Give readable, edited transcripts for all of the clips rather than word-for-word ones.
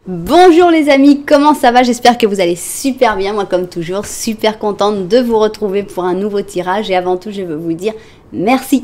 Bonjour les amis, comment ça va? J'espère que vous allez super bien, moi comme toujours, super contente de vous retrouver pour un nouveau tirage et avant tout je veux vous dire merci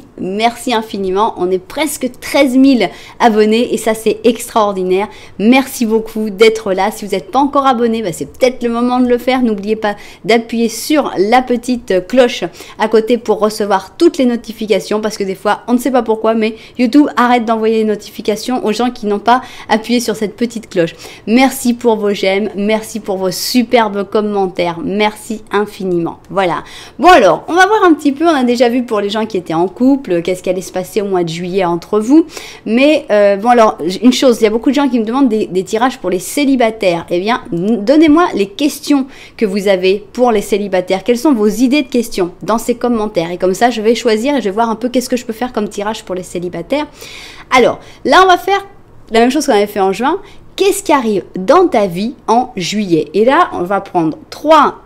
infiniment, on est presque 13 000 abonnés et ça c'est extraordinaire, merci beaucoup d'être là, si vous n'êtes pas encore abonné, c'est peut-être le moment de le faire, n'oubliez pas d'appuyer sur la petite cloche à côté pour recevoir toutes les notifications parce que des fois on ne sait pas pourquoi mais YouTube arrête d'envoyer les notifications aux gens qui n'ont pas appuyé sur cette petite cloche. Merci pour vos j'aime, merci pour vos superbes commentaires, merci infiniment. Voilà. Bon alors, on va voir un petit peu, on a déjà vu pour les gens qui étaient en couple, qu'est-ce qui allait se passer au mois de juillet entre vous. Mais bon alors, une chose, il y a beaucoup de gens qui me demandent des tirages pour les célibataires. Eh bien, donnez-moi les questions que vous avez pour les célibataires. Quelles sont vos idées de questions dans ces commentaires? Et comme ça, je vais choisir et je vais voir un peu qu'est-ce que je peux faire comme tirage pour les célibataires. Alors, là, on va faire la même chose qu'on avait fait en juin. Qu'est-ce qui arrive dans ta vie en juillet? Et là, on va prendre trois,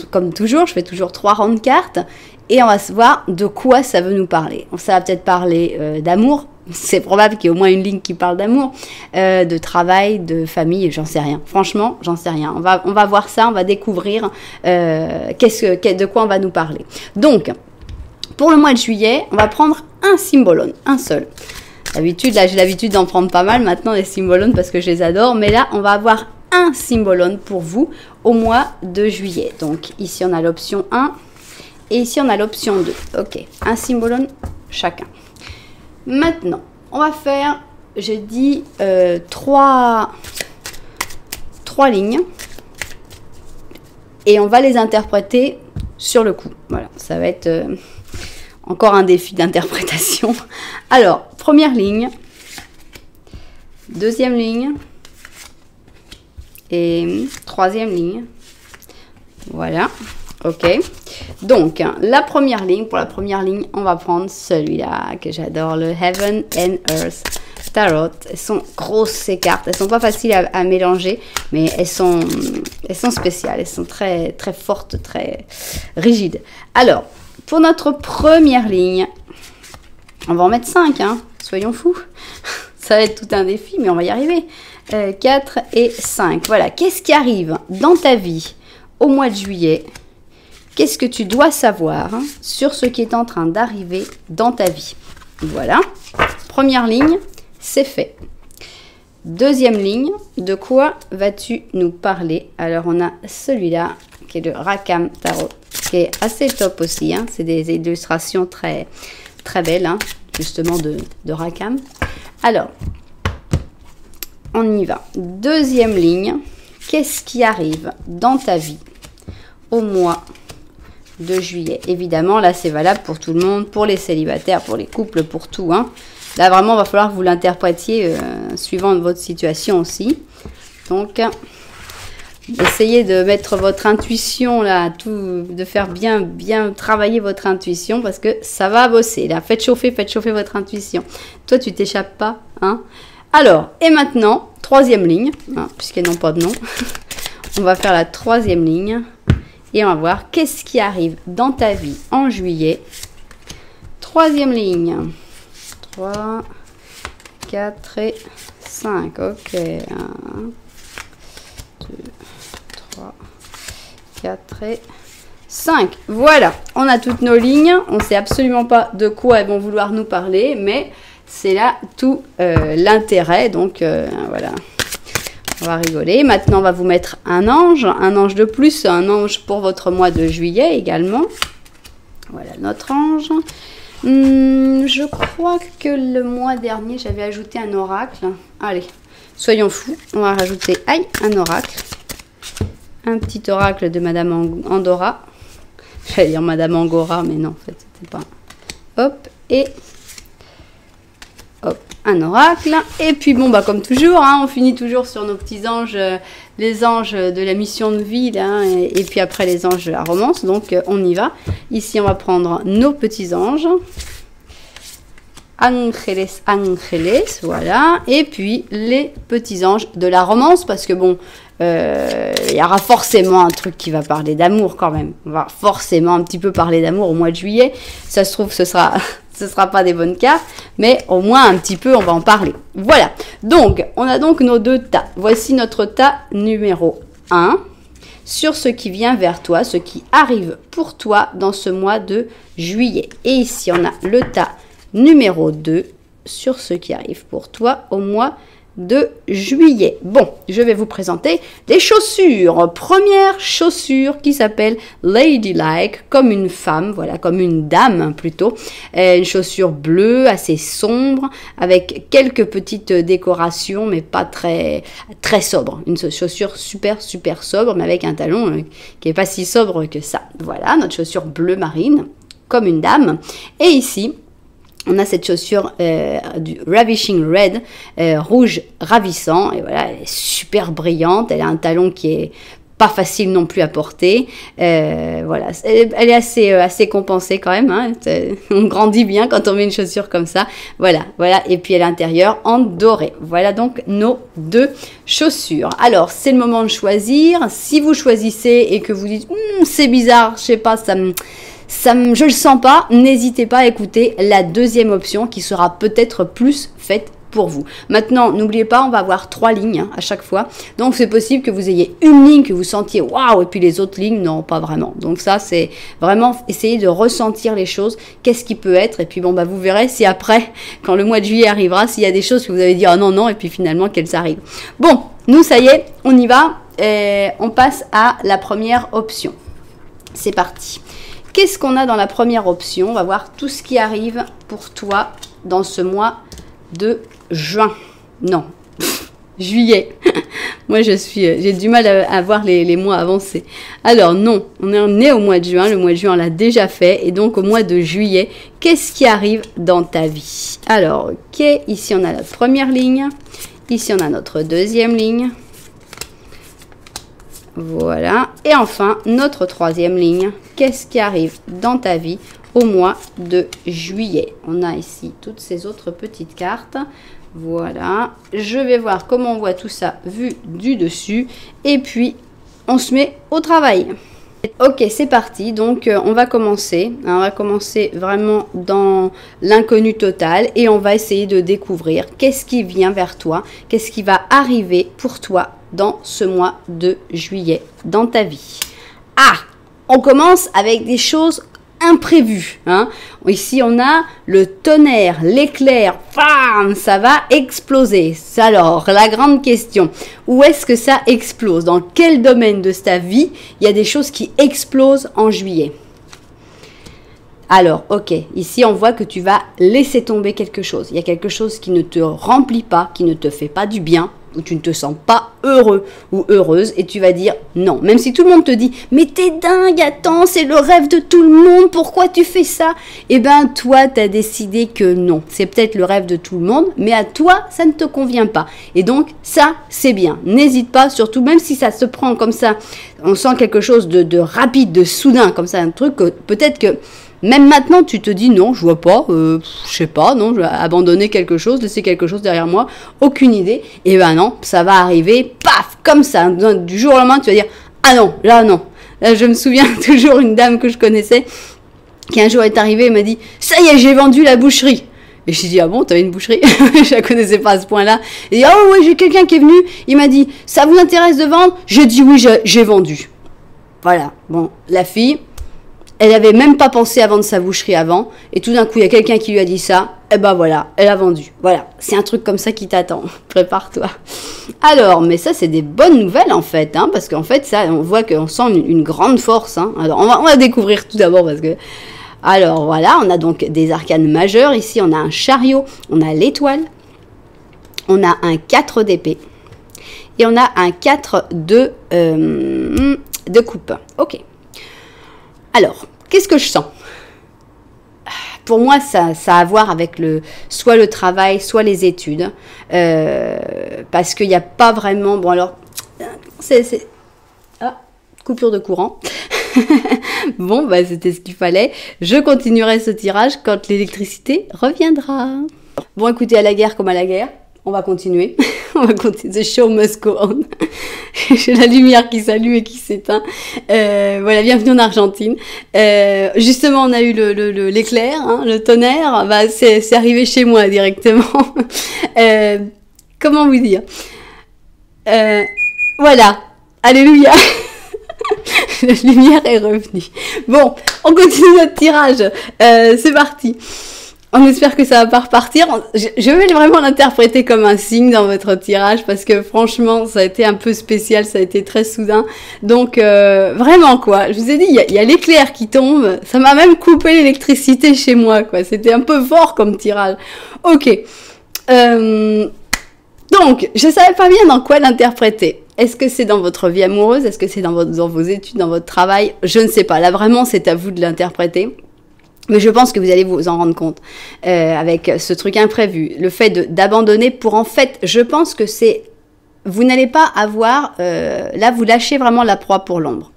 comme toujours, je fais toujours 3 rangs de cartes et on va se voir de quoi ça veut nous parler. Ça va peut-être parler d'amour, c'est probable qu'il y ait au moins une ligne qui parle d'amour, de travail, de famille, j'en sais rien. Franchement, j'en sais rien. On va voir ça, on va découvrir de quoi on va nous parler. Donc, pour le mois de juillet, on va prendre un symbolone, un seul. D'habitude, là, j'ai l'habitude d'en prendre pas mal maintenant, les symbolones, parce que je les adore. Mais là, on va avoir un symbolone pour vous au mois de juillet. Donc, ici, on a l'option 1 et ici, on a l'option 2. Ok, un symbolone chacun. Maintenant, on va faire, je dis, 3 lignes. Et on va les interpréter sur le coup. Voilà, ça va être... encore un défi d'interprétation. Alors, première ligne, deuxième ligne et troisième ligne. Voilà, ok. Donc, la première ligne, pour la première ligne, on va prendre celui-là que j'adore, le Heaven and Earth Tarot. Elles sont grosses ces cartes, elles sont pas faciles à mélanger, mais elles sont spéciales, elles sont très, très fortes, très rigides. Alors, pour notre première ligne, on va en mettre 5, hein, soyons fous. Ça va être tout un défi, mais on va y arriver. 4 et 5. Voilà, qu'est-ce qui arrive dans ta vie au mois de juillet? Qu'est-ce que tu dois savoir sur ce qui est en train d'arriver dans ta vie? Voilà, première ligne, c'est fait. Deuxième ligne, de quoi vas-tu nous parler? Alors, on a celui-là, qui est le Rackham Tarot, qui est assez top aussi, hein. C'est des illustrations très, très belles, hein, justement de Rackham. Alors, on y va. Deuxième ligne, qu'est-ce qui arrive dans ta vie au mois de juillet? Évidemment, là, c'est valable pour tout le monde, pour les célibataires, pour les couples, pour tout, hein. Là, vraiment, il va falloir que vous l'interprétiez suivant votre situation aussi. Donc, essayez de mettre votre intuition là, de faire bien travailler votre intuition parce que ça va bosser. Là, faites chauffer votre intuition. Toi, tu t'échappes pas, hein? Alors, et maintenant, troisième ligne, hein, puisqu'elles n'ont pas de nom. On va faire la troisième ligne et on va voir qu'est-ce qui arrive dans ta vie en juillet. Troisième ligne. 3, 4 et 5. Ok. 1, 2, 3, 4 et 5. Voilà, on a toutes nos lignes. On ne sait absolument pas de quoi elles vont vouloir nous parler, mais c'est là tout l'intérêt. Donc voilà, on va rigoler. Maintenant, on va vous mettre un ange de plus, un ange pour votre mois de juillet également. Voilà notre ange. Je crois que le mois dernier, j'avais ajouté un oracle. Allez, soyons fous, on va rajouter un oracle. Un petit oracle de Madame Andorra. J'allais dire Madame Angora, mais non, en fait, c'était pas. Hop, et hop, un oracle. Et puis, bon, comme toujours, hein, on finit toujours sur nos petits anges, les anges de la mission de vie, là, et puis après les anges de la romance. Donc, on y va. Ici, on va prendre nos petits anges. Angeles, voilà. Et puis, les petits anges de la romance, parce que bon, il y aura forcément un truc qui va parler d'amour quand même. On va forcément un petit peu parler d'amour au mois de juillet. Ça se trouve, ce sera ce sera pas des bonnes cartes, mais au moins un petit peu, on va en parler. Voilà. Donc, on a donc nos deux tas. Voici notre tas numéro 1 sur ce qui vient vers toi, ce qui arrive pour toi dans ce mois de juillet. Et ici, on a le tas numéro 2 sur ce qui arrive pour toi au mois de juillet. Bon, je vais vous présenter des chaussures. Première chaussure qui s'appelle Ladylike, comme une femme, voilà, comme une dame plutôt. Une chaussure bleue, assez sombre, avec quelques petites décorations, mais pas très sobre. Une chaussure super sobre, mais avec un talon qui est pas si sobre que ça. Voilà, notre chaussure bleu marine, comme une dame. Et ici, on a cette chaussure du Ravishing Red, rouge ravissant, et voilà, elle est super brillante, elle a un talon qui est pas facile non plus à porter, voilà, elle est assez compensée quand même, hein. On grandit bien quand on met une chaussure comme ça, voilà, et puis à l'intérieur en doré. Voilà donc nos deux chaussures. Alors, c'est le moment de choisir. Si vous choisissez et que vous dites c'est bizarre, je sais pas, je le sens pas, n'hésitez pas à écouter la deuxième option qui sera peut-être plus faite pour vous. Maintenant, n'oubliez pas, on va avoir 3 lignes à chaque fois. Donc, c'est possible que vous ayez une ligne que vous sentiez waouh, et puis les autres lignes, non, pas vraiment. Donc, ça, c'est vraiment essayer de ressentir les choses. Qu'est-ce qui peut être? Et puis, bon, bah, vous verrez si après, quand le mois de juillet arrivera, s'il y a des choses que vous avez dit ah non, et puis finalement qu'elles arrivent. Bon, nous, ça y est, on y va. On passe à la première option. C'est parti. Qu'est-ce qu'on a dans la première option? On va voir tout ce qui arrive pour toi dans ce mois de juin. Non, juillet. Moi, j'ai du mal à voir les mois avancés. Alors, non, on est né au mois de juin. Le mois de juin, on l'a déjà fait. Et donc, au mois de juillet, qu'est-ce qui arrive dans ta vie? Alors, ok, ici, on a la première ligne. Ici, on a notre deuxième ligne. Voilà. Et enfin, notre troisième ligne. Qu'est-ce qui arrive dans ta vie au mois de juillet? On a ici toutes ces autres petites cartes. Voilà. Je vais voir comment on voit tout ça vu du dessus. Et puis, on se met au travail. Ok, c'est parti. Donc, on va commencer. On va commencer vraiment dans l'inconnu total. Et on va essayer de découvrir qu'est-ce qui vient vers toi. Qu'est-ce qui va arriver pour toi dans ce mois de juillet dans ta vie. Ah, on commence avec des choses imprévues. Hein. Ici, on a le tonnerre, l'éclair. Bam, ça va exploser. Alors, la grande question, où est-ce que ça explose? Dans quel domaine de ta vie il y a des choses qui explosent en juillet? Alors, ok, ici on voit que tu vas laisser tomber quelque chose. Il y a quelque chose qui ne te remplit pas, qui ne te fait pas du bien, où tu ne te sens pas heureux ou heureuse, et tu vas dire non. Même si tout le monde te dit « Mais t'es dingue, attends, c'est le rêve de tout le monde, pourquoi tu fais ça ?» Eh bien, toi, tu as décidé que non. C'est peut-être le rêve de tout le monde, mais à toi, ça ne te convient pas. Et donc, ça, c'est bien. N'hésite pas, surtout, même si ça se prend comme ça, on sent quelque chose de rapide, de soudain, comme ça, un truc que peut-être que même maintenant, tu te dis non, je vois pas, je sais pas, non, je vais abandonner quelque chose, laisser quelque chose derrière moi, aucune idée. Et ben non, ça va arriver, paf, comme ça, du jour au lendemain, tu vas dire ah non, là non. Là, je me souviens toujours une dame que je connaissais qui un jour est arrivée et m'a dit ça y est, j'ai vendu la boucherie. Et je lui ai dit ah bon, t'avais une boucherie? Je la connaissais pas à ce point-là. Et oh ouais, j'ai quelqu'un qui est venu, il m'a dit ça vous intéresse de vendre? J'ai dit oui, j'ai vendu. Voilà, bon, la fille. Elle n'avait même pas pensé à vendre sa boucherie avant. Et tout d'un coup, il y a quelqu'un qui lui a dit ça. Et ben voilà, elle a vendu. Voilà, c'est un truc comme ça qui t'attend. Prépare-toi. Alors, mais ça, c'est des bonnes nouvelles en fait. Hein, parce qu'en fait, ça, on voit qu'on sent une grande force. Hein. Alors, on va découvrir tout d'abord parce que... Alors, voilà, on a donc des arcanes majeures. Ici, on a un chariot. On a l'étoile. On a un 4 d'épée. Et on a un 4 de coupe. Ok. Alors, qu'est-ce que je sens? Pour moi, ça a à voir avec soit le travail, soit les études. Parce qu'il n'y a pas vraiment... Bon, alors, Ah, coupure de courant. Bon, bah, c'était ce qu'il fallait. Je continuerai ce tirage quand l'électricité reviendra. Bon, écoutez, à la guerre comme à la guerre. on va continuer. On va continuer. The show must go on. J'ai la lumière qui s'allume et qui s'éteint. Voilà, bienvenue en Argentine. Justement, on a eu l'éclair, hein, le tonnerre. Bah, c'est arrivé chez moi directement. Comment vous dire, voilà. Alléluia. La lumière est revenue. Bon, on continue notre tirage. C'est parti. On espère que ça va pas repartir. Je vais vraiment l'interpréter comme un signe dans votre tirage parce que franchement, ça a été un peu spécial, ça a été très soudain. Donc, vraiment quoi. Je vous ai dit, il y a l'éclair qui tombe. Ça m'a même coupé l'électricité chez moi, quoi. C'était un peu fort comme tirage. Ok. Donc, je savais pas bien dans quoi l'interpréter. Est-ce que c'est dans votre vie amoureuse? Est-ce que c'est dans vos études, dans votre travail? Je ne sais pas. Là, vraiment, c'est à vous de l'interpréter. Mais je pense que vous allez vous en rendre compte avec ce truc imprévu. Le fait d'abandonner pour en fait, je pense que c'est... Vous n'allez pas avoir... là, vous lâchez vraiment la proie pour l'ombre.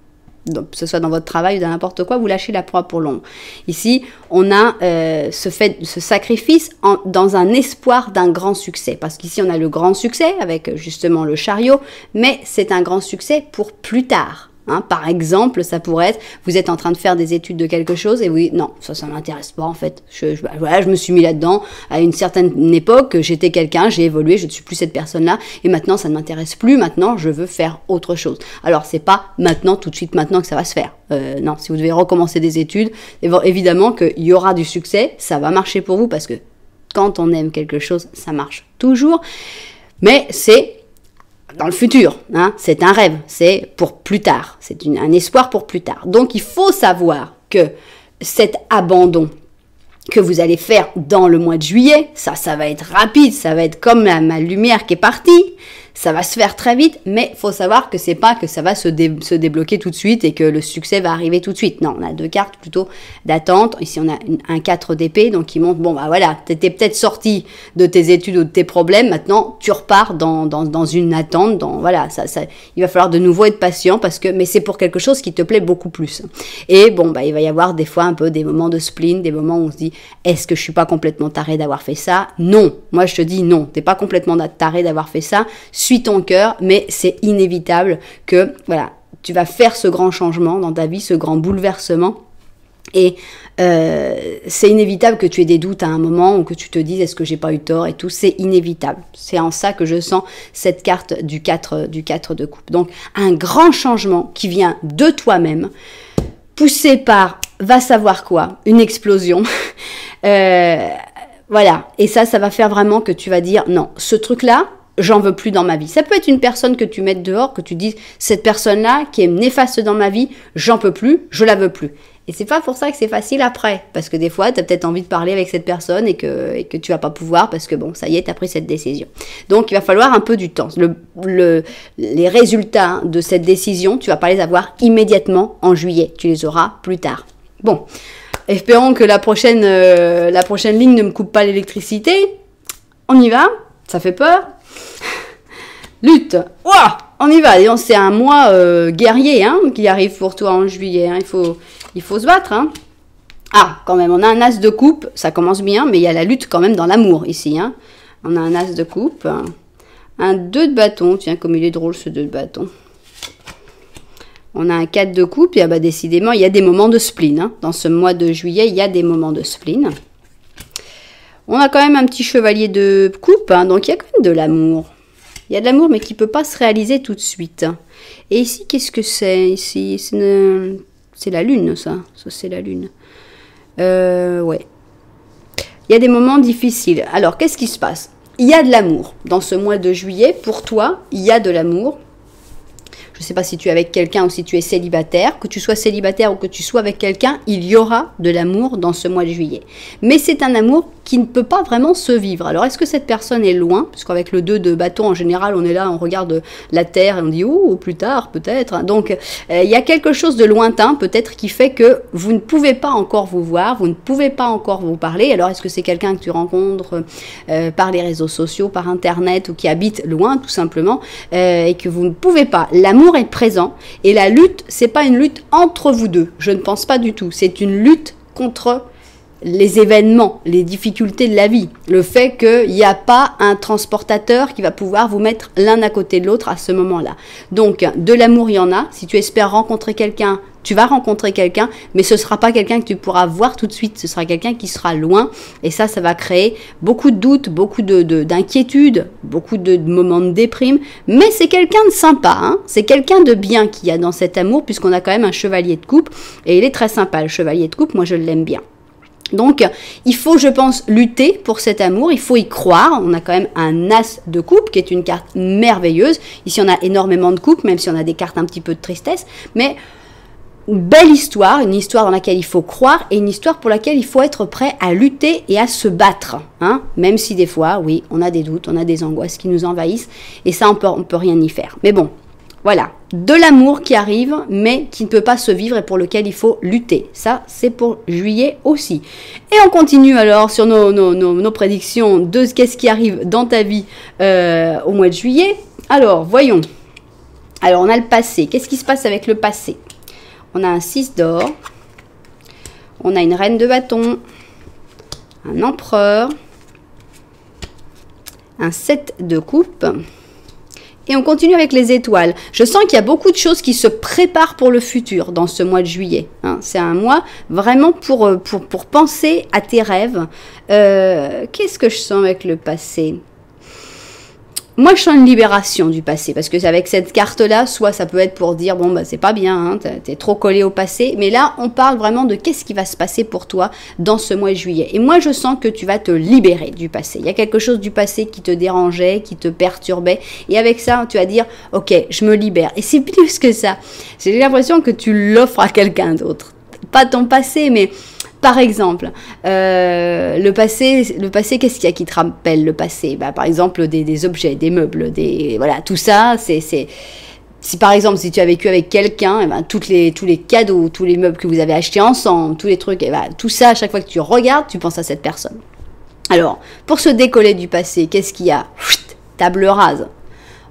Donc, que ce soit dans votre travail ou dans n'importe quoi, vous lâchez la proie pour l'ombre. Ici, on a ce sacrifice dans un espoir d'un grand succès. Parce qu'ici, on a le grand succès avec justement le chariot, mais c'est un grand succès pour plus tard. Hein, par exemple, ça pourrait être, vous êtes en train de faire des études de quelque chose et oui, non, ça m'intéresse pas en fait. Voilà, je me suis mis là-dedans à une certaine époque, j'étais quelqu'un, j'ai évolué, je ne suis plus cette personne-là et maintenant ça ne m'intéresse plus, maintenant je veux faire autre chose. Alors c'est pas maintenant, tout de suite maintenant que ça va se faire. Non, si vous devez recommencer des études, évidemment qu'il y aura du succès, ça va marcher pour vous parce que quand on aime quelque chose, ça marche toujours, mais c'est dans le futur, hein, c'est un rêve, c'est pour plus tard, c'est un espoir pour plus tard. Donc il faut savoir que cet abandon que vous allez faire dans le mois de juillet, ça va être rapide, ça va être comme ma lumière qui est partie, ça va se faire très vite, mais faut savoir que c'est pas que ça va se débloquer tout de suite et que le succès va arriver tout de suite. Non, on a deux cartes plutôt d'attente. Ici, on a un 4 d'épée, donc qui montre, bon, bah voilà, t'étais peut-être sorti de tes études ou de tes problèmes, maintenant, tu repars dans une attente, voilà, il va falloir de nouveau être patient mais c'est pour quelque chose qui te plaît beaucoup plus. Et bon, bah, il va y avoir des fois un peu des moments de spleen, des moments où on se dit, est-ce que je suis pas complètement taré d'avoir fait ça? Non. Moi, je te dis non. T'es pas complètement taré d'avoir fait ça. Suis ton cœur, mais c'est inévitable que, voilà, tu vas faire ce grand changement dans ta vie, ce grand bouleversement. Et c'est inévitable que tu aies des doutes à un moment ou que tu te dises est-ce que j'ai pas eu tort et tout, c'est inévitable. C'est en ça que je sens cette carte du 4 de coupe. Donc un grand changement qui vient de toi-même, poussé par va savoir quoi, une explosion. Voilà, et ça va faire vraiment que tu vas dire non, ce truc-là, j'en veux plus dans ma vie. Ça peut être une personne que tu mettes dehors, que tu dises, cette personne-là qui est néfaste dans ma vie, j'en peux plus, je la veux plus. Et c'est pas pour ça que c'est facile après, parce que des fois, tu as peut-être envie de parler avec cette personne et que tu vas pas pouvoir, parce que bon, ça y est, tu as pris cette décision. Donc, il va falloir un peu du temps. Les résultats de cette décision, tu vas pas les avoir immédiatement en juillet, tu les auras plus tard. Bon, espérons que la prochaine ligne ne me coupe pas l'électricité. On y va, ça fait peur. Lutte, ouah, on y va. C'est un mois guerrier hein, qui arrive pour toi en juillet. Hein. Il faut se battre. Hein. Ah, quand même, on a un as de coupe, ça commence bien, mais il y a la lutte quand même dans l'amour ici. Hein. On a un as de coupe, un 2 de bâton. Tiens, comme il est drôle ce 2 de bâton. On a un 4 de coupe, et bah, décidément, il y a des moments de spleen. Hein. Dans ce mois de juillet, il y a des moments de spleen. On a quand même un petit chevalier de coupe, hein, donc il y a quand même de l'amour. Il y a de l'amour, mais qui ne peut pas se réaliser tout de suite. Et ici, qu'est-ce que c'est? Ici, c'est la lune, ça. Ça, c'est la lune. Ouais. Il y a des moments difficiles. Alors, qu'est-ce qui se passe? Il y a de l'amour. Dans ce mois de juillet, pour toi, il y a de l'amour. Je ne sais pas si tu es avec quelqu'un ou si tu es célibataire. Que tu sois célibataire ou que tu sois avec quelqu'un, il y aura de l'amour dans ce mois de juillet. Mais c'est un amour qui ne peut pas vraiment se vivre. Alors, est-ce que cette personne est loin? Parce qu'avec le 2 de bâton, en général, on est là, on regarde la terre et on dit « Oh, plus tard, peut-être ». Donc, il y a quelque chose de lointain, peut-être, qui fait que vous ne pouvez pas encore vous voir, vous ne pouvez pas encore vous parler. Alors, est-ce que c'est quelqu'un que tu rencontres par les réseaux sociaux, par Internet, ou qui habite loin, tout simplement, et que vous ne pouvez pas? L'amour est présent, et la lutte, c'est pas une lutte entre vous deux. Je ne pense pas du tout. C'est une lutte contre les événements, les difficultés de la vie, le fait qu'il n'y a pas un transportateur qui va pouvoir vous mettre l'un à côté de l'autre à ce moment-là. Donc, de l'amour, il y en a. Si tu espères rencontrer quelqu'un, tu vas rencontrer quelqu'un, mais ce ne sera pas quelqu'un que tu pourras voir tout de suite. Ce sera quelqu'un qui sera loin. Et ça va créer beaucoup de doutes, beaucoup d'inquiétudes, beaucoup de moments de déprime. Mais c'est quelqu'un de sympa, hein. C'est quelqu'un de bien qu'il y a dans cet amour, puisqu'on a quand même un chevalier de coupe. Et il est très sympa, le chevalier de coupe. Moi, je l'aime bien. Donc, il faut, je pense, lutter pour cet amour, il faut y croire. On a quand même un as de coupe, qui est une carte merveilleuse. Ici, on a énormément de coupes, même si on a des cartes un petit peu de tristesse. Mais une belle histoire, une histoire dans laquelle il faut croire et une histoire pour laquelle il faut être prêt à lutter et à se battre. Hein, même si des fois, oui, on a des doutes, on a des angoisses qui nous envahissent. Et ça, on peut rien y faire. Mais bon, voilà, de l'amour qui arrive, mais qui ne peut pas se vivre et pour lequel il faut lutter. Ça, c'est pour juillet aussi. Et on continue alors sur nos prédictions de qu'est-ce qui arrive dans ta vie au mois de juillet. Alors, voyons. Alors, on a le passé. Qu'est-ce qui se passe avec le passé? On a un 6 d'or. On a une reine de bâton. Un empereur. Un 7 de coupe. Et on continue avec les étoiles. Je sens qu'il y a beaucoup de choses qui se préparent pour le futur dans ce mois de juillet. Hein. C'est un mois vraiment pour penser à tes rêves. Qu'est-ce que je sens avec le passé ? Moi, je sens une libération du passé, parce que avec cette carte-là, soit ça peut être pour dire, bon, bah, c'est pas bien, hein, t'es trop collé au passé, mais là, on parle vraiment de qu'est-ce qui va se passer pour toi dans ce mois de juillet. Et moi, je sens que tu vas te libérer du passé. Il y a quelque chose du passé qui te dérangeait, qui te perturbait, et avec ça, tu vas dire, ok, je me libère. Et c'est plus que ça. J'ai l'impression que tu l'offres à quelqu'un d'autre. Pas ton passé, mais... Par exemple, le passé, qu'est-ce qu'il y a qui te rappelle le passé? Bah, par exemple, des objets, des meubles, voilà, tout ça, si par exemple, si tu as vécu avec quelqu'un, eh ben, tous les cadeaux, tous les meubles que vous avez achetés ensemble, tous les trucs, eh ben, tout ça, à chaque fois que tu regardes, tu penses à cette personne. Alors, pour se décoller du passé, qu'est-ce qu'il y a? Table rase.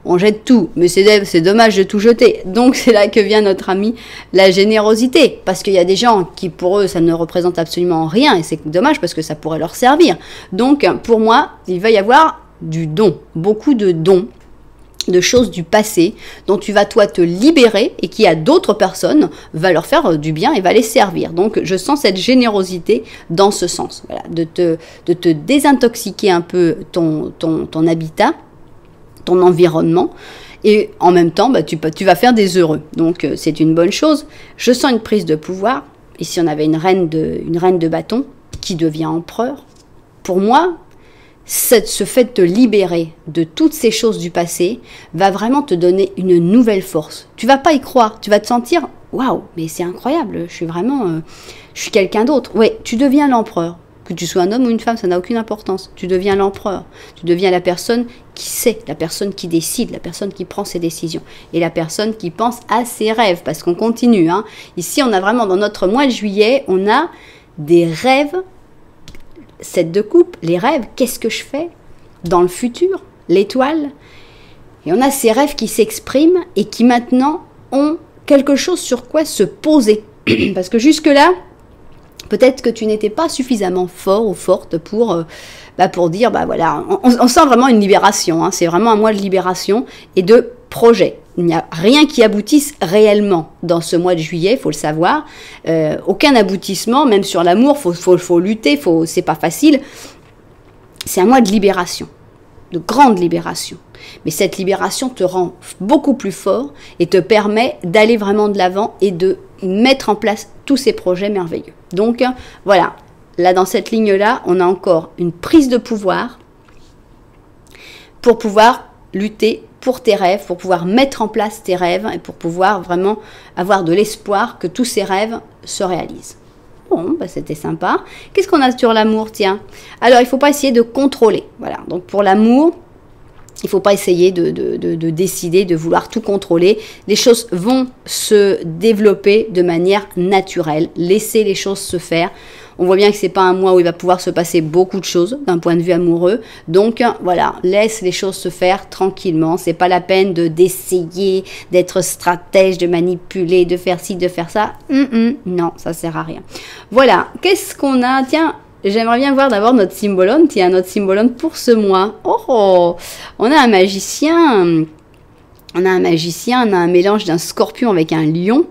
On jette tout, mais c'est dommage de tout jeter. Donc c'est là que vient notre ami la générosité, parce qu'il y a des gens qui pour eux ça ne représente absolument rien et c'est dommage parce que ça pourrait leur servir. Donc pour moi il va y avoir du don, beaucoup de dons, de choses du passé dont tu vas toi te libérer et qui à d'autres personnes va leur faire du bien et va les servir. Donc je sens cette générosité dans ce sens, voilà, de te désintoxiquer un peu ton habitat, ton environnement, et en même temps, bah, tu vas faire des heureux. Donc, c'est une bonne chose. Je sens une prise de pouvoir. Ici, on avait une reine de bâton qui devient empereur. Pour moi, ce fait de te libérer de toutes ces choses du passé va vraiment te donner une nouvelle force. Tu vas pas y croire. Tu vas te sentir, waouh, mais c'est incroyable. Je suis quelqu'un d'autre. Ouais, tu deviens l'empereur. Que tu sois un homme ou une femme, ça n'a aucune importance. Tu deviens l'empereur. Tu deviens la personne qui sait, la personne qui décide, la personne qui prend ses décisions. Et la personne qui pense à ses rêves. Parce qu'on continue. Hein. Ici, on a vraiment, dans notre mois de juillet, on a des rêves. 7 de coupe, les rêves. Qu'est-ce que je fais dans le futur? L'étoile. Et on a ces rêves qui s'expriment et qui maintenant ont quelque chose sur quoi se poser. Parce que jusque-là, peut-être que tu n'étais pas suffisamment fort ou forte pour dire, bah voilà, on sent vraiment une libération. Hein, c'est vraiment un mois de libération et de projet. Il n'y a rien qui aboutisse réellement dans ce mois de juillet, il faut le savoir. Aucun aboutissement, même sur l'amour, faut lutter, c'est pas facile. C'est un mois de libération, de grande libération. Mais cette libération te rend beaucoup plus fort et te permet d'aller vraiment de l'avant et de mettre en place tous ces projets merveilleux. Donc voilà, là dans cette ligne-là, on a encore une prise de pouvoir pour pouvoir lutter pour tes rêves, pour pouvoir mettre en place tes rêves et pour pouvoir vraiment avoir de l'espoir que tous ces rêves se réalisent. Bon, bah c'était sympa. Qu'est-ce qu'on a sur l'amour, tiens? Alors, il ne faut pas essayer de contrôler. Voilà, donc pour l'amour, il ne faut pas essayer de décider, de vouloir tout contrôler. Les choses vont se développer de manière naturelle. Laissez les choses se faire. On voit bien que c'est pas un mois où il va pouvoir se passer beaucoup de choses d'un point de vue amoureux. Donc voilà, laisse les choses se faire tranquillement. C'est pas la peine d'essayer d'être stratège, de manipuler, de faire ci, de faire ça. Non, ça sert à rien. Voilà, qu'est-ce qu'on a? Tiens, j'aimerais bien voir d'abord notre symbolone. Tiens, notre symbolone pour ce mois. Oh, on a un magicien. On a un mélange d'un scorpion avec un lion.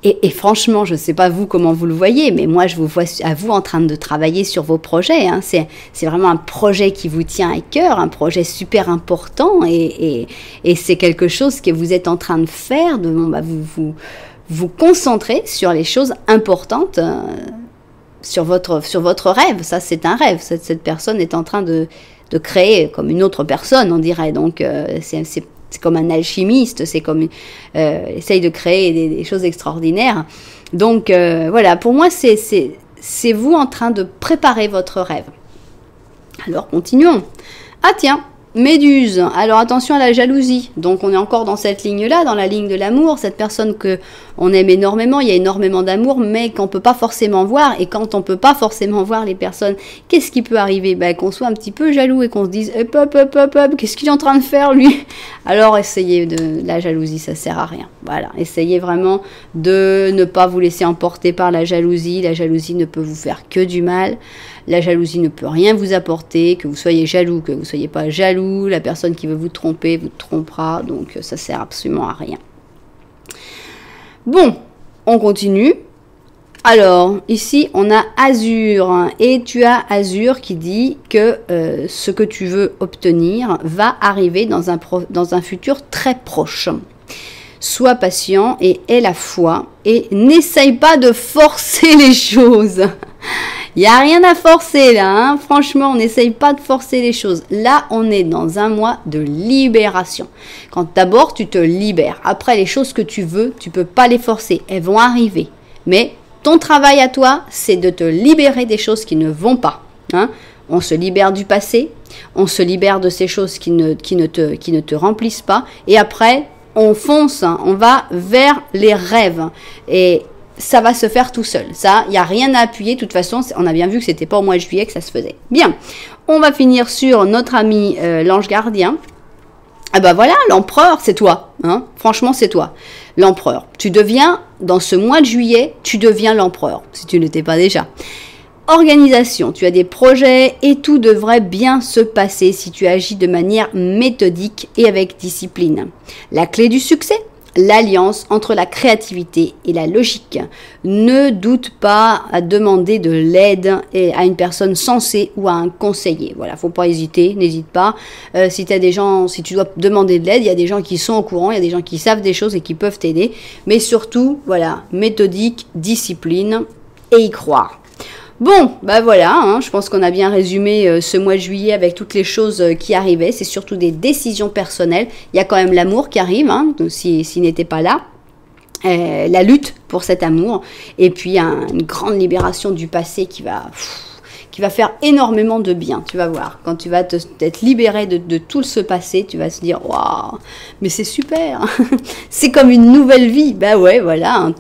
Et franchement, je ne sais pas vous comment vous le voyez, mais moi je vous vois à vous en train de travailler sur vos projets. Hein. C'est vraiment un projet qui vous tient à cœur, un projet super important, et c'est quelque chose que vous êtes en train de faire, de vous concentrer sur les choses importantes, sur votre rêve. Ça, c'est un rêve. Cette personne est en train de créer comme une autre personne, on dirait. Donc c'est comme un alchimiste, c'est comme essaye de créer des choses extraordinaires. Donc voilà, pour moi, c'est vous en train de préparer votre rêve. Alors continuons. Ah tiens, Méduse. Alors attention à la jalousie. Donc on est encore dans cette ligne-là, dans la ligne de l'amour. Cette personne que on aime énormément, il y a énormément d'amour, mais qu'on peut pas forcément voir. Et quand on peut pas forcément voir les personnes, qu'est-ce qui peut arriver? Qu'on soit un petit peu jaloux et qu'on se dise hop, qu'est-ce qu'il est en train de faire lui? Alors essayez de la jalousie, ça sert à rien. Voilà, essayez vraiment de ne pas vous laisser emporter par la jalousie. La jalousie ne peut vous faire que du mal. La jalousie ne peut rien vous apporter, que vous soyez jaloux, que vous ne soyez pas jaloux. La personne qui veut vous tromper vous trompera, donc ça sert absolument à rien. Bon, on continue. Alors, ici, on a Azur, et tu as Azur qui dit que ce que tu veux obtenir va arriver dans un futur très proche. Sois patient et aie la foi, et n'essaye pas de forcer les choses. Il n'y a rien à forcer là, hein. Franchement, on n'essaye pas de forcer les choses. Là, on est dans un mois de libération. Quand d'abord, tu te libères. Après, les choses que tu veux, tu ne peux pas les forcer. Elles vont arriver. Mais ton travail à toi, c'est de te libérer des choses qui ne vont pas. Hein. On se libère du passé, on se libère de ces choses qui ne te remplissent pas. Et après, on fonce, hein. On va vers les rêves. Et ça va se faire tout seul. Ça, il n'y a rien à appuyer. De toute façon, on a bien vu que c'était pas au mois de juillet que ça se faisait. Bien, on va finir sur notre ami l'ange gardien. Ah bah voilà, l'empereur, c'est toi. Hein. Franchement, c'est toi. L'empereur. Tu deviens, dans ce mois de juillet, tu deviens l'empereur, si tu ne l'étais pas déjà. Organisation, tu as des projets et tout devrait bien se passer si tu agis de manière méthodique et avec discipline. La clé du succès, l'alliance entre la créativité et la logique. Ne doute pas à demander de l'aide à une personne sensée ou à un conseiller. Voilà, faut pas hésiter, n'hésite pas. Si tu dois demander de l'aide, il y a des gens qui sont au courant, il y a des gens qui savent des choses et qui peuvent t'aider. Mais surtout, voilà, méthodique, discipline et y croire. Bon, bah voilà, hein, je pense qu'on a bien résumé ce mois de juillet avec toutes les choses qui arrivaient. C'est surtout des décisions personnelles. Il y a quand même l'amour qui arrive, hein, s'il n'était pas là. La lutte pour cet amour. Et puis une grande libération du passé qui va faire énormément de bien, tu vas voir. Quand tu vas t'être libéré de tout ce passé, tu vas se dire, waouh, mais c'est super, c'est comme une nouvelle vie. Bah ouais, voilà, hein,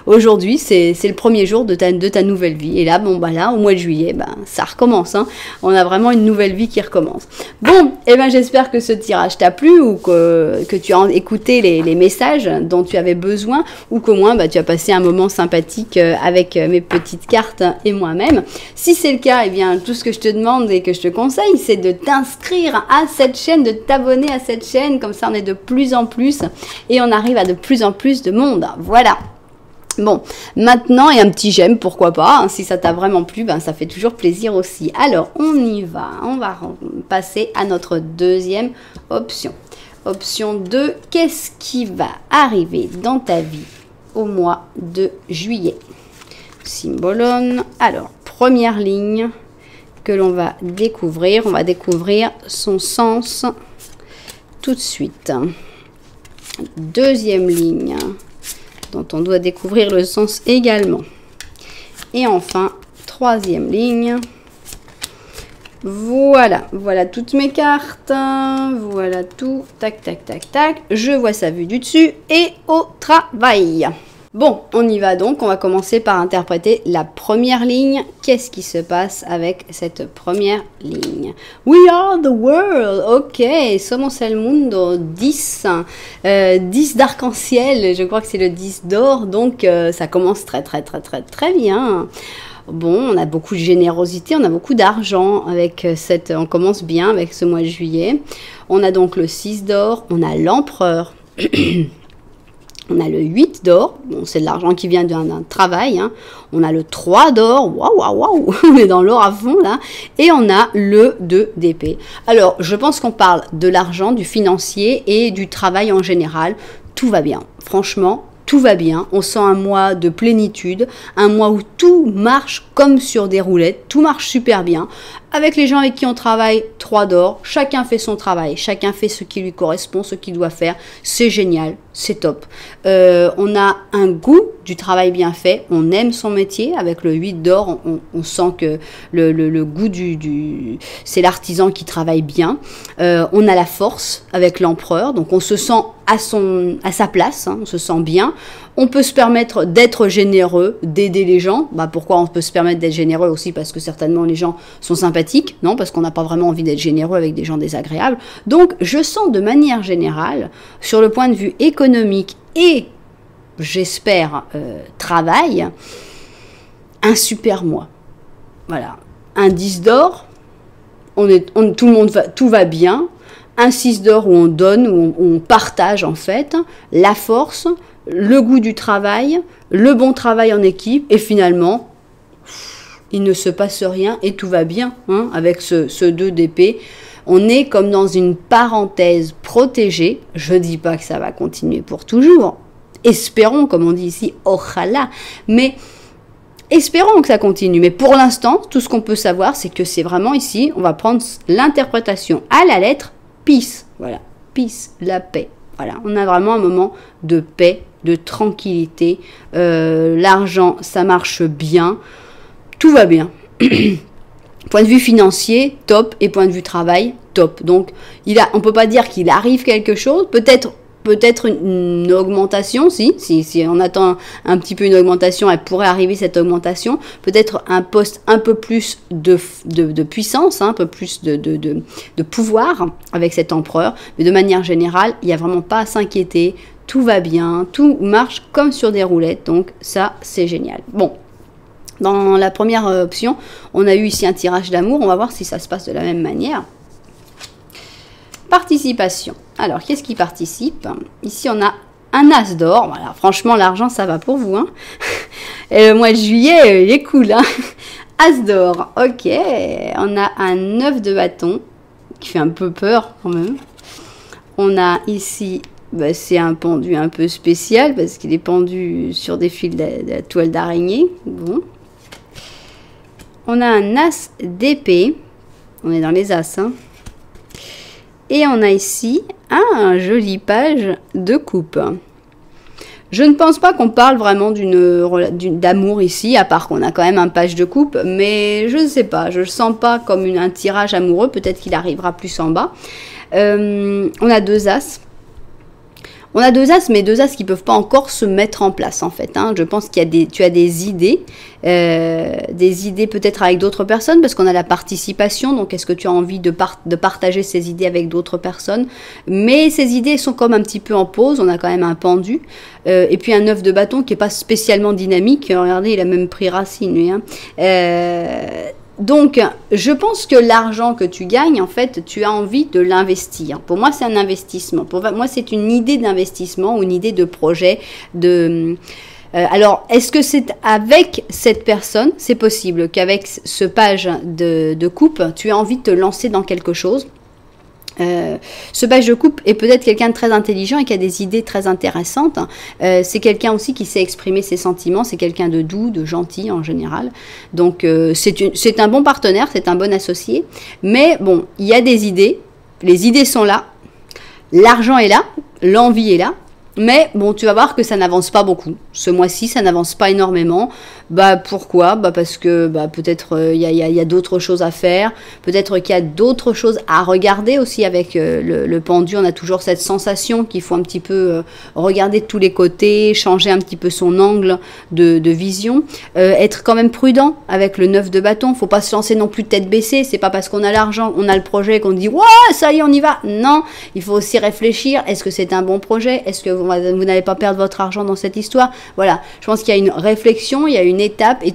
aujourd'hui, c'est le premier jour de ta nouvelle vie. Et là, bon, bah là, au mois de juillet, bah, ça recommence, hein. On a vraiment une nouvelle vie qui recommence. Bon, et ben j'espère que ce tirage t'a plu, ou que tu as écouté les messages dont tu avais besoin, ou qu'au moins, bah, tu as passé un moment sympathique avec mes petites cartes et moi-même. Si c'est le cas, eh bien, tout ce que je te demande et que je te conseille, c'est de t'inscrire à cette chaîne, de t'abonner à cette chaîne, comme ça on est de plus en plus et on arrive à de plus en plus de monde. Voilà. Bon, maintenant, et un petit j'aime, pourquoi pas, hein, si ça t'a vraiment plu, ben, ça fait toujours plaisir aussi. Alors, on y va, on va passer à notre deuxième option. Option 2, qu'est-ce qui va arriver dans ta vie au mois de juillet? Symbolone. Alors, première ligne que l'on va découvrir. On va découvrir son sens tout de suite. Deuxième ligne dont on doit découvrir le sens également. Et enfin, troisième ligne. Voilà, voilà toutes mes cartes. Voilà tout. Tac, tac, tac, tac. Je vois ça vu du dessus et au travail. Bon, on y va donc. On va commencer par interpréter la première ligne. Qu'est-ce qui se passe avec cette première ligne? We are the world. Ok, somos el mundo. 10. 10 d'arc-en-ciel. Je crois que c'est le 10 d'or. Donc, ça commence très bien. Bon, on a beaucoup de générosité, on a beaucoup d'argent avec cette... On commence bien avec ce mois de juillet. On a donc le 6 d'or, on a l'empereur. On a le 8 d'or, bon, c'est de l'argent qui vient d'un travail. Hein. On a le 3 d'or, waouh, on est dans l'or à fond là. Et on a le 2 d'épée. Alors, je pense qu'on parle de l'argent, du financier et du travail en général. Tout va bien, franchement. Tout va bien, on sent un mois de plénitude, un mois où tout marche comme sur des roulettes, tout marche super bien. Avec les gens avec qui on travaille, 3 d'or, chacun fait son travail, chacun fait ce qui lui correspond, ce qu'il doit faire, c'est génial, c'est top. On a un goût du travail bien fait, on aime son métier, avec le 8 d'or, on sent que le goût c'est l'artisan qui travaille bien. On a la force avec l'empereur, donc on se sent à sa place, hein, on se sent bien. On peut se permettre d'être généreux, d'aider les gens. Bah, pourquoi on peut se permettre d'être généreux aussi? Parce que certainement les gens sont sympathiques, non? Parce qu'on n'a pas vraiment envie d'être généreux avec des gens désagréables. Donc, je sens de manière générale, sur le point de vue économique et, j'espère, travail, un super mois. Voilà. Un 10 d'or, tout va bien. Un 6 d'or où on donne, où on partage en fait, la force, le goût du travail, le bon travail en équipe, et finalement, il ne se passe rien et tout va bien, hein, avec ce 2 d'épée. On est comme dans une parenthèse protégée. Je ne dis pas que ça va continuer pour toujours. Espérons, comme on dit ici, ojalá. Mais espérons que ça continue. Mais pour l'instant, tout ce qu'on peut savoir, c'est que c'est vraiment ici, on va prendre l'interprétation à la lettre, peace. Voilà, peace, la paix. Voilà, on a vraiment un moment de paix, de tranquillité. L'argent, ça marche bien. Tout va bien. Point de vue financier, top. Et point de vue travail, top. Donc, on ne peut pas dire qu'il arrive quelque chose. Peut-être une augmentation, si on attend un petit peu une augmentation, elle pourrait arriver cette augmentation. Peut-être un poste un peu plus de puissance, un peu plus de pouvoir avec cet empereur. Mais de manière générale, il n'y a vraiment pas à s'inquiéter. Tout va bien, tout marche comme sur des roulettes. Donc ça, c'est génial. Bon. Dans la première option, on a eu ici un tirage d'amour. On va voir si ça se passe de la même manière. Participation. Alors, qu'est-ce qui participe? Ici, on a un as d'or. Voilà, franchement, l'argent, ça va pour vous. Hein. Et le mois de juillet, il est cool. Hein. As d'or. Ok. On a un 9 de bâton qui fait un peu peur quand même. On a ici, bah, c'est un pendu un peu spécial parce qu'il est pendu sur des fils de la toile d'araignée. Bon. On a un as d'épée. On est dans les as, hein. Et on a ici un joli page de coupe. Je ne pense pas qu'on parle vraiment d'amour ici, à part qu'on a quand même un page de coupe, mais je ne sais pas, je ne le sens pas comme un tirage amoureux, peut-être qu'il arrivera plus en bas. On a 2 as. On a 2 as, mais 2 as qui ne peuvent pas encore se mettre en place, en fait. Hein. Je pense qu'il y a tu as des idées peut-être avec d'autres personnes, parce qu'on a la participation, donc est-ce que tu as envie de partager ces idées avec d'autres personnes? Mais ces idées sont comme un petit peu en pause, on a quand même un pendu, et puis un 9 de bâton qui n'est pas spécialement dynamique. Regardez, il a même pris racine, lui. Hein. Donc, je pense que l'argent que tu gagnes, en fait, tu as envie de l'investir. Pour moi, c'est un investissement. Pour moi, c'est une idée d'investissement ou une idée de projet. Alors, est-ce que c'est avec cette personne? C'est possible qu'avec ce page de coupe, tu as envie de te lancer dans quelque chose. Ce page de coupe est peut-être quelqu'un de très intelligent et qui a des idées très intéressantes. C'est quelqu'un aussi qui sait exprimer ses sentiments. C'est quelqu'un de doux, de gentil en général. Donc, c'est un bon partenaire, c'est un bon associé. Mais bon, il y a des idées. Les idées sont là. L'argent est là. L'envie est là. Mais bon, tu vas voir que ça n'avance pas beaucoup. Ce mois-ci, ça n'avance pas énormément. Bah pourquoi? Bah parce que peut-être il y a d'autres choses à faire. Peut-être qu'il y a d'autres choses à regarder aussi avec le pendu. On a toujours cette sensation qu'il faut un petit peu regarder de tous les côtés, changer un petit peu son angle de vision. Être quand même prudent avec le 9 de bâton. Faut pas se lancer non plus tête baissée. C'est pas parce qu'on a l'argent, on a le projet qu'on dit « Ouais, ça y est, on y va !» Non, il faut aussi réfléchir. Est-ce que c'est un bon projet? Est-ce que vous n'allez pas perdre votre argent dans cette histoire? Voilà, je pense qu'il y a une réflexion, il y a une étape, et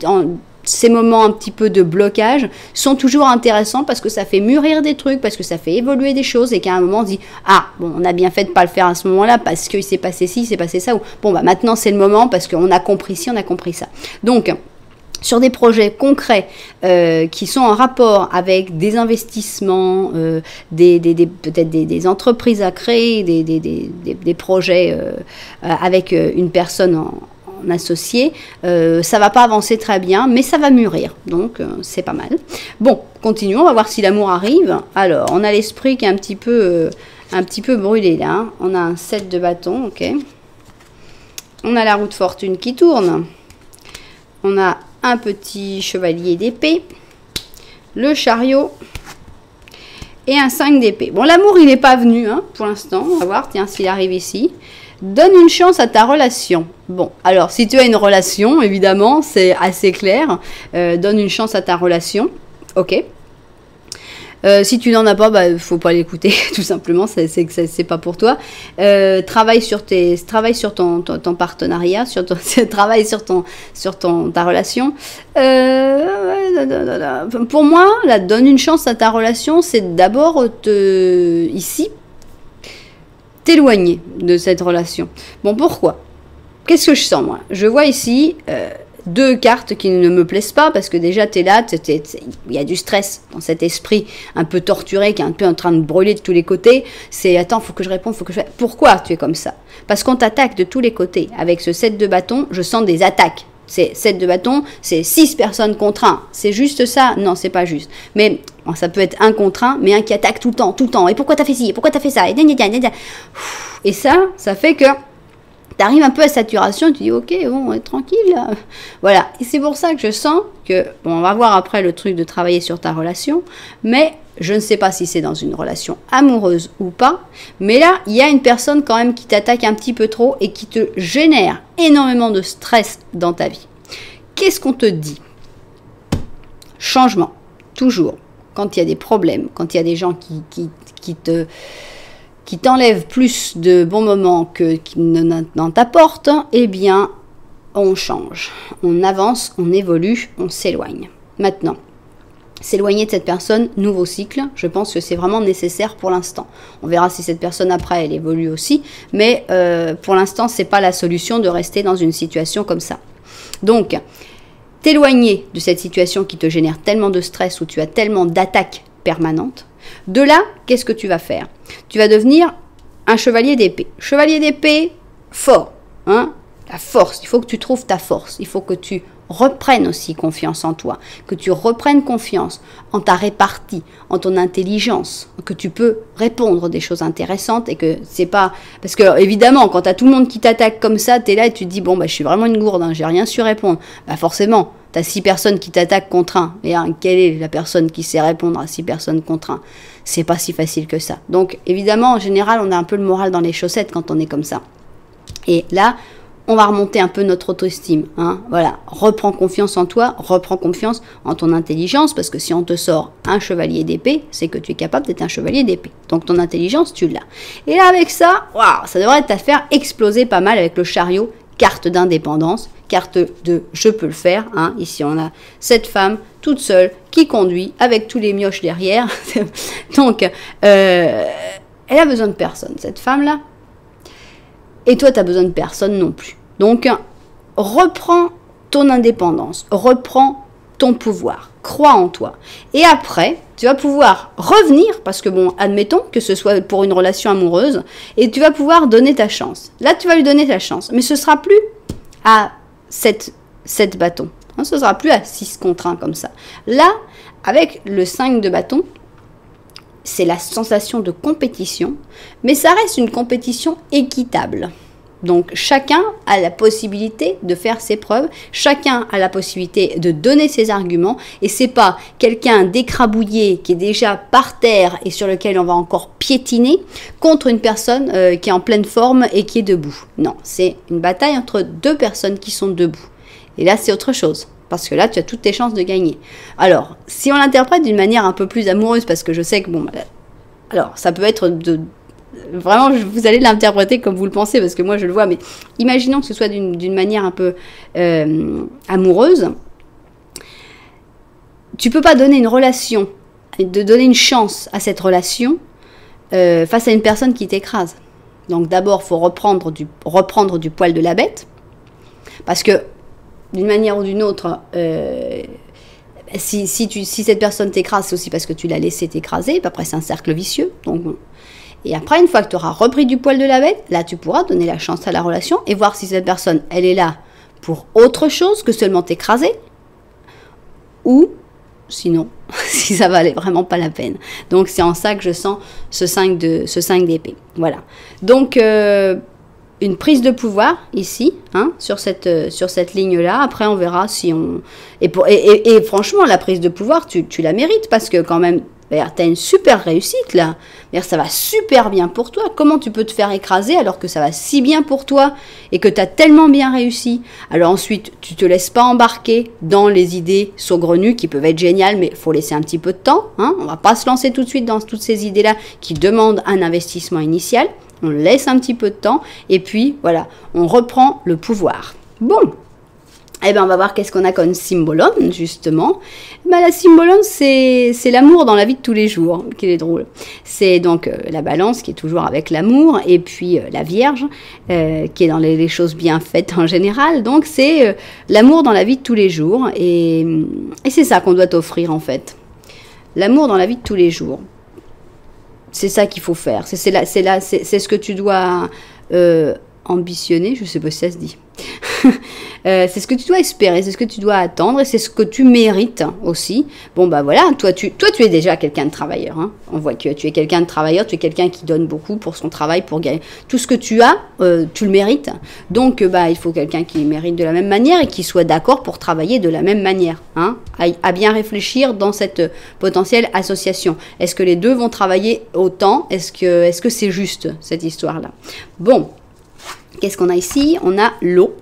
ces moments un petit peu de blocage sont toujours intéressants parce que ça fait mûrir des trucs, parce que ça fait évoluer des choses, et qu'à un moment on se dit « Ah, bon, on a bien fait de pas le faire à ce moment-là parce qu'il s'est passé ci, il s'est passé ça », ou « Bon, bah maintenant c'est le moment parce qu'on a compris ci, on a compris ça ». Donc, sur des projets concrets qui sont en rapport avec des investissements, peut-être des entreprises à créer, des projets avec une personne en associé, ça va pas avancer très bien, mais ça va mûrir, donc c'est pas mal. Bon, continuons, on va voir si l'amour arrive. Alors, on a l'esprit qui est un petit peu brûlé là, hein. On a un 7 de bâton, ok. On a la roue de fortune qui tourne. On a un petit chevalier d'épée, le chariot et un 5 d'épée. Bon, l'amour, il n'est pas venu hein, pour l'instant. On va voir, tiens, s'il arrive ici. Donne une chance à ta relation. Bon, alors, si tu as une relation, évidemment, c'est assez clair. Donne une chance à ta relation. Ok. Si tu n'en as pas, bah faut pas l'écouter, tout simplement, c'est pas pour toi. Travaille sur ton partenariat, travaille sur ta relation. Pour moi, là, donne une chance à ta relation, c'est d'abord t'éloigner de cette relation. Bon, pourquoi? Qu'est-ce que je sens, moi? Je vois ici deux cartes qui ne me plaisent pas, parce que déjà, tu es là, il y a du stress dans cet esprit un peu torturé, qui est un peu en train de brûler de tous les côtés. C'est, attends, faut que je réponde, faut que je fasse. Pourquoi tu es comme ça? Parce qu'on t'attaque de tous les côtés. Avec ce 7 de bâton, je sens des attaques. C'est 7 de bâton, c'est 6 personnes contre 1. C'est juste ça? Non, c'est pas juste. Mais bon, ça peut être un contre 1, mais un qui attaque tout le temps. Et pourquoi t'as fait ci? Et pourquoi t'as fait ça? Et ça fait que t'arrives un peu à saturation, tu dis ok, bon, on est tranquille là. Voilà, et c'est pour ça que je sens que, bon, on va voir après le truc de travailler sur ta relation, mais je ne sais pas si c'est dans une relation amoureuse ou pas, mais là, il y a une personne quand même qui t'attaque un petit peu trop et qui te génère énormément de stress dans ta vie. Qu'est-ce qu'on te dit? Changement, toujours. Quand il y a des problèmes, quand il y a des gens qui t'enlève plus de bons moments qu'ils n'en t'apportent, eh bien, on change, on avance, on évolue, on s'éloigne. Maintenant, s'éloigner de cette personne, nouveau cycle, je pense que c'est vraiment nécessaire pour l'instant. On verra si cette personne après, elle évolue aussi, mais pour l'instant, c'est pas la solution de rester dans une situation comme ça. Donc, t'éloigner de cette situation qui te génère tellement de stress, où tu as tellement d'attaques permanentes. De là, qu'est-ce que tu vas faire? Tu vas devenir un chevalier d'épée. Chevalier d'épée, fort. Hein? La force, il faut que tu trouves ta force. Il faut que tu reprennes aussi confiance en toi. Que tu reprennes confiance en ta répartie, en ton intelligence. Que tu peux répondre des choses intéressantes et que c'est pas... Parce que, évidemment, quand tu as tout le monde qui t'attaque comme ça, tu es là et tu te dis, bon, bah, je suis vraiment une gourde, hein, j'ai rien su répondre. Bah, forcément, tu as 6 personnes qui t'attaquent contre 1. Et hein, quelle est la personne qui sait répondre à 6 personnes contre 1? C'est pas si facile que ça. Donc, évidemment, en général, on a un peu le moral dans les chaussettes quand on est comme ça. Et là, on va remonter un peu notre auto-estime. Hein. Voilà, reprends confiance en toi, reprends confiance en ton intelligence, parce que si on te sort un chevalier d'épée, c'est que tu es capable d'être un chevalier d'épée. Donc, ton intelligence, tu l'as. Et là, avec ça, waouh, ça devrait te faire exploser pas mal avec le chariot, carte d'indépendance, carte de « je peux le faire hein. ». Ici, on a cette femme toute seule qui conduit avec tous les mioches derrière. Donc, elle a besoin de personne, cette femme-là. Et toi, tu as besoin de personne non plus. Donc, reprends ton indépendance, reprends ton pouvoir, crois en toi. Et après, tu vas pouvoir revenir, parce que bon, admettons que ce soit pour une relation amoureuse, et tu vas pouvoir donner ta chance. Là, tu vas lui donner ta chance, mais ce sera plus à 7 bâtons. Hein, ce sera plus à 6 contre 1 comme ça. Là, avec le 5 de bâton, c'est la sensation de compétition, mais ça reste une compétition équitable. Donc chacun a la possibilité de faire ses preuves, chacun a la possibilité de donner ses arguments, et c'est pas quelqu'un d'écrabouillé qui est déjà par terre et sur lequel on va encore piétiner contre une personne qui est en pleine forme et qui est debout. Non, c'est une bataille entre deux personnes qui sont debout. Et là, c'est autre chose. Parce que là, tu as toutes tes chances de gagner. Alors, si on l'interprète d'une manière un peu plus amoureuse, parce que je sais que, bon, alors, ça peut être vraiment, vous allez l'interpréter comme vous le pensez, parce que moi, je le vois, mais imaginons que ce soit d'une manière un peu amoureuse. Tu peux pas donner une relation, de donner une chance à cette relation face à une personne qui t'écrase. Donc, d'abord, il faut reprendre du poil de la bête, parce que d'une manière ou d'une autre, si cette personne t'écrase, c'est aussi parce que tu l'as laissé t'écraser. Après, c'est un cercle vicieux. Donc, bon. Et après, une fois que tu auras repris du poil de la bête, là, tu pourras donner la chance à la relation et voir si cette personne, elle est là pour autre chose que seulement t'écraser. Ou, sinon, si ça valait vraiment pas la peine. Donc, c'est en ça que je sens ce 5 d'épée. Voilà. Donc, une prise de pouvoir ici, hein, sur cette ligne-là. Après, on verra si on... Et franchement, la prise de pouvoir, tu la mérites parce que quand même, tu as une super réussite là. Ça va super bien pour toi. Comment tu peux te faire écraser alors que ça va si bien pour toi et que tu as tellement bien réussi? Alors ensuite, tu te laisses pas embarquer dans les idées saugrenues qui peuvent être géniales, mais il faut laisser un petit peu de temps. Hein. On va pas se lancer tout de suite dans toutes ces idées-là qui demandent un investissement initial. On laisse un petit peu de temps et puis voilà, on reprend le pouvoir. Bon, eh bien on va voir qu'est-ce qu'on a comme symbolone justement. La symbolone, c'est l'amour dans la vie de tous les jours, qui est drôle. C'est donc la balance qui est toujours avec l'amour et puis la Vierge qui est dans les choses bien faites en général. Donc c'est l'amour dans la vie de tous les jours et c'est ça qu'on doit t'offrir en fait. L'amour dans la vie de tous les jours. C'est ça qu'il faut faire. C'est ce que tu dois ambitionner. Je ne sais pas si ça se dit. C'est ce que tu dois espérer, c'est ce que tu dois attendre et c'est ce que tu mérites aussi. Bon, bah voilà, toi tu es déjà quelqu'un de travailleur. Hein. On voit que tu es quelqu'un de travailleur, tu es quelqu'un qui donne beaucoup pour son travail, pour gagner. Tout ce que tu as, tu le mérites. Donc, bah, il faut quelqu'un qui mérite de la même manière et qui soit d'accord pour travailler de la même manière. Hein, à bien réfléchir dans cette potentielle association. Est-ce que les deux vont travailler autant? Est-ce que c'est juste, cette histoire-là? Bon. Qu'est-ce qu'on a ici? On a l'eau.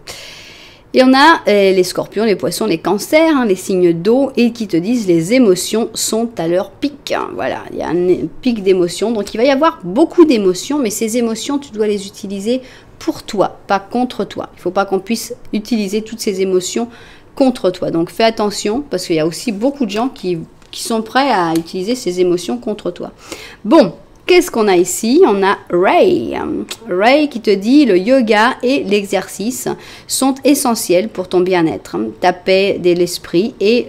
Et on a les scorpions, les poissons, les cancers, hein, les signes d'eau, et qui te disent les émotions sont à leur pic. Hein, voilà, il y a un pic d'émotions. Donc il va y avoir beaucoup d'émotions, mais ces émotions, tu dois les utiliser pour toi, pas contre toi. Il ne faut pas qu'on puisse utiliser toutes ces émotions contre toi. Donc fais attention, parce qu'il y a aussi beaucoup de gens qui sont prêts à utiliser ces émotions contre toi. Bon. Qu'est-ce qu'on a ici? On a Ray. Ray qui te dit le yoga et l'exercice sont essentiels pour ton bien-être, ta paix de l'esprit et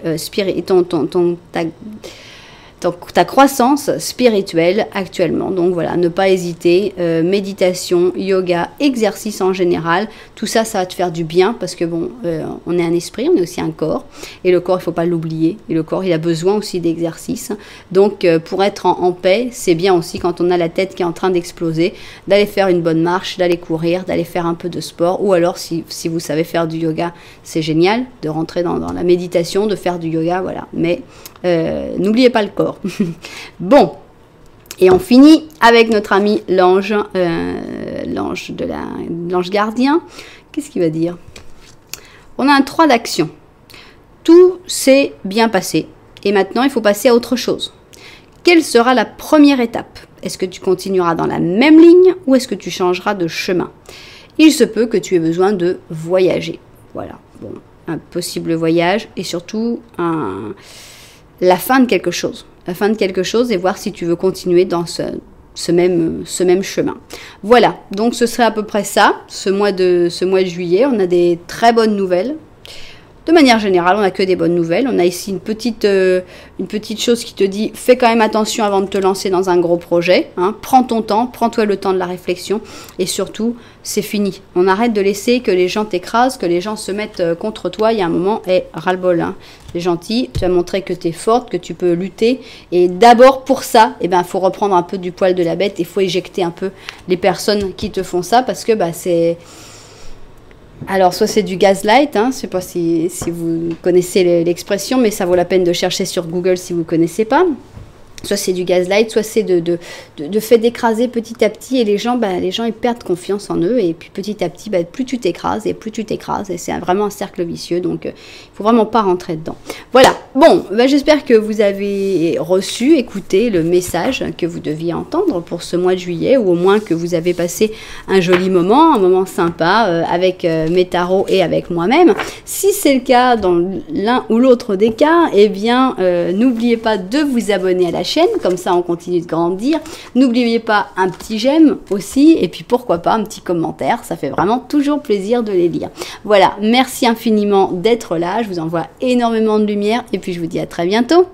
ta croissance spirituelle actuellement. Donc voilà, ne pas hésiter, méditation, yoga, exercice en général, tout ça, ça va te faire du bien parce que bon, on est un esprit, on est aussi un corps et le corps, il ne faut pas l'oublier et le corps, il a besoin aussi d'exercice. Donc pour être en paix, c'est bien aussi quand on a la tête qui est en train d'exploser, d'aller faire une bonne marche, d'aller courir, d'aller faire un peu de sport ou alors si vous savez faire du yoga, c'est génial de rentrer dans la méditation, de faire du yoga, voilà. Mais n'oubliez pas le corps. Bon, et on finit avec notre ami l'ange, l'ange gardien. Qu'est-ce qu'il va dire? On a un 3 d'action. Tout s'est bien passé et maintenant il faut passer à autre chose. Quelle sera la première étape? Est-ce que tu continueras dans la même ligne ou est-ce que tu changeras de chemin? Il se peut que tu aies besoin de voyager. Voilà, bon, un possible voyage et surtout la fin de quelque chose. La fin de quelque chose et voir si tu veux continuer dans ce même chemin. Voilà, donc ce serait à peu près ça, ce mois de juillet. On a des très bonnes nouvelles. de manière générale, on n'a que des bonnes nouvelles. On a ici une petite chose qui te dit, fais quand même attention avant de te lancer dans un gros projet. Hein. Prends ton temps, prends-toi le temps de la réflexion. Et surtout, c'est fini. On arrête de laisser que les gens t'écrasent, que les gens se mettent contre toi. Il y a un moment, ras-le-bol. Hein. C'est gentil, tu as montré que tu es forte, que tu peux lutter. Et d'abord, pour ça, faut reprendre un peu du poil de la bête. Il faut éjecter un peu les personnes qui te font ça parce que c'est... Alors, soit c'est du gaslight, hein, je ne sais pas si vous connaissez l'expression, mais ça vaut la peine de chercher sur Google si vous ne connaissez pas. Soit c'est du gaslight, soit c'est de fait d'écraser petit à petit et les gens ils perdent confiance en eux et puis petit à petit, plus tu t'écrases et c'est vraiment un cercle vicieux, donc il ne faut vraiment pas rentrer dedans. Voilà, bon, j'espère que vous avez reçu, écouté le message que vous deviez entendre pour ce mois de juillet ou au moins que vous avez passé un joli moment, un moment sympa avec mes tarots et avec moi-même. Si c'est le cas dans l'un ou l'autre des cas, n'oubliez pas de vous abonner à la chaîne, comme ça on continue de grandir. N'oubliez pas un petit j'aime aussi, et puis pourquoi pas un petit commentaire, ça fait vraiment toujours plaisir de les lire. Voilà, merci infiniment d'être là, je vous envoie énormément de lumière, et puis je vous dis à très bientôt.